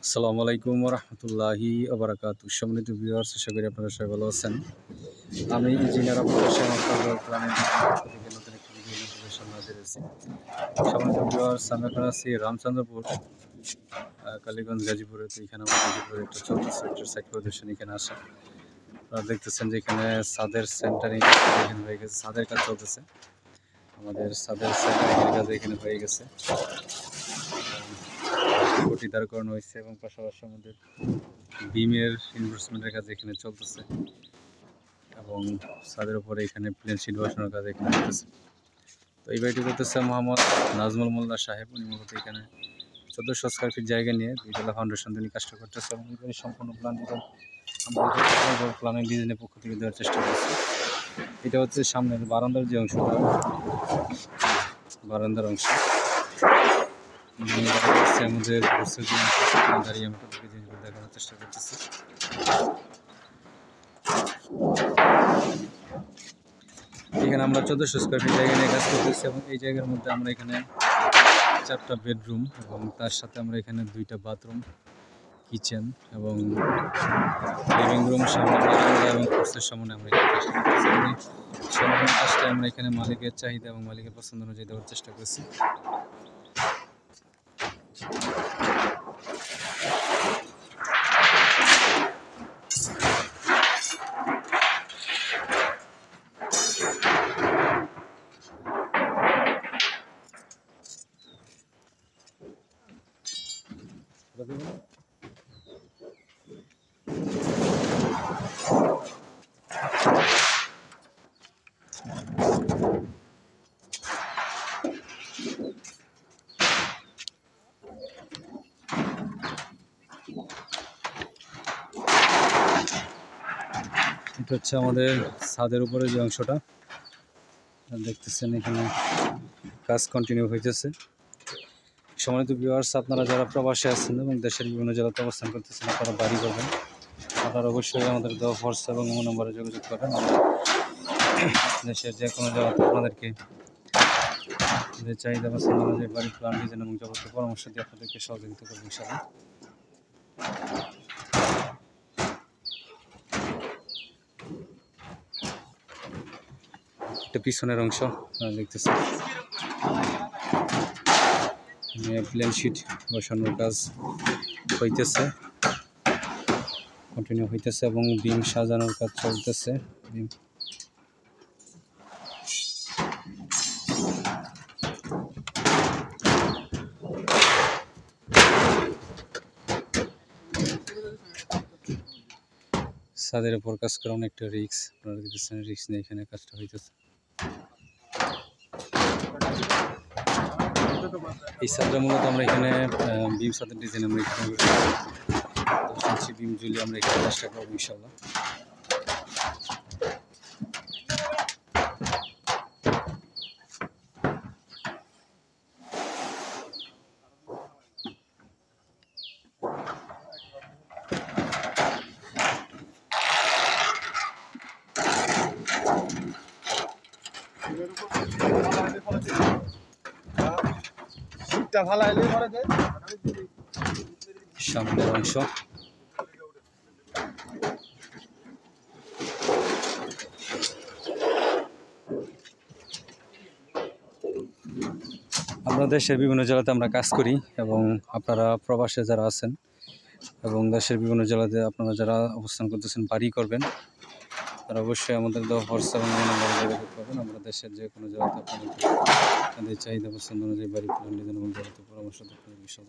আসসালামু আলাইকুম রহমতুল্লাহি আবরাকাতু। সম্মানিত ভিউয়ার্স, আশা করি আপনারা সবাই ভালো আছেন। আমি ইঞ্জিনিয়ার আব্দুল হাশেম থেকে নতুন একটি ভিডিও আপনাদের সামনে হাজির হয়েছি। সম্মানিত ভিউয়ার্স, আমি এখন আছি রামচন্দ্রপুর, কালীগঞ্জ, গাজীপুরে। তো এখানে গাজীপুরে একটা চলতেছে একটা সাইট প্রদর্শন। এখানে আসা আপনারা দেখতেছেন যে এখানে ছাদের সেন্টারিং এখানে হয়ে গেছে, ছাদের কাজ চলতেছে। আমাদের ছাদের সেন্টারিংয়ের কাজ এখানে হয়ে গেছে, খুঁটি দাঁড় করানো হয়েছে এবং পাশাপাশি আমাদের বিমের ইনভেস্টমেন্টের কাজ এখানে চলতেছে এবং ছাদের উপরে এখানে প্লেন শিট বসানোর কাজ এখানে চলতেছে। তো এই বাড়িটি করতেছে মোহাম্মদ নাজমুল মোল্লা সাহেব। উনি মূলত এখানে 1400 স্কোয়ার ফিট জায়গা নিয়ে 2 ফাউন্ডেশন তিনি কাজটা করতেছে এবং এই সম্পূর্ণ প্ল্যান ডিজাইন আমরা প্ল্যানিং ডিজাইনের পক্ষ থেকে দেওয়ার চেষ্টা করছি। এটা হচ্ছে সামনের বারান্দার যে অংশটা, বারান্দার অংশ আমাদের দাঁড়িয়ে আমরা দেখানোর চেষ্টা করতেছি। এখানে আমরা 1400 স্কোয়ার ফিট জায়গা নিয়ে কাজ করতেছি এবং এই জায়গার মধ্যে আমরা এখানে 4টা বেডরুম এবং তার সাথে আমরা এখানে 2টা বাথরুম, কিচেন এবং লিভিং রুম, সামনে বারান্দা এবং পোর্চের সামনে আমরা এখানে চেষ্টা করতেছি। সম্পূর্ণ কাজটা আমরা এখানে মালিকের চাহিদা এবং মালিকের পছন্দ অনুযায়ী দেওয়ার চেষ্টা করছি। এটা হচ্ছে আমাদের ছাদের উপরে যে অংশটা দেখতেছেন, এখানে কাজ কন্টিনিউ হইতেছে। সম্মানিত ভিউয়ার্স, আপনারা যারা প্রবাসে আছেন এবং দেশের বিভিন্ন জেলাতে অবস্থান করতেছেন, আপনারা বাড়ি করবেন, আপনারা অবশ্যই আমাদের দেওয়া হোয়াটসঅ্যাপ এবং ইমো নম্বরে যোগাযোগ করবেন। দেশের যে কোনো জেলাতে আপনাদেরকে যে চাহিদা পছন্দ অনুযায়ী বাড়ি প্ল্যান ডিজাইন এবং যাবতীয় পরামর্শ দিয়ে আপনাদেরকে সহযোগিতা করবো ইনশাআল্লাহ। এটা পিছনের অংশ দেখতেছেন, প্লেন শিট বসানোর কাজ হইতেছে, কন্টিনিউ হইতেছে এবং বিম সাজানোর কাজ চলতেছে। বিম ছাদের উপর কাজ করা অনেকটা রিস্ক, আপনারা দেখতেছেন, রিস্ক নিয়ে এখানে কাজটা হইতেছে। এই ছাদটা মূলত আমরা এখানে বিম ছাদের ডিজাইন আমরা এখানে 10 ইঞ্চি বিম ঝুলিয়ে আমরা এখানে চেষ্টা করবো ইনশাআল্লাহ। সামনের অংশ আমরা দেশের বিভিন্ন জেলাতে আমরা কাজ করি এবং আপনারা প্রবাসে যারা আছেন এবং দেশের বিভিন্ন জেলাতে আপনারা যারা অবস্থান করতেছেন, বাড়ি করবেন, তারা অবশ্যই আমাদের দেওয়া হোয়াটসঅ্যাপ এবং নম্বরে যোগাযোগ করবেন। আমরা দেশের যে কোনো জেলাতে আপনাদের চাহিদা পছন্দ অনুযায়ী বাড়ি প্ল্যান ডিজাইন এবং যাবতীয় পরামর্শ আপনাদের বিষয়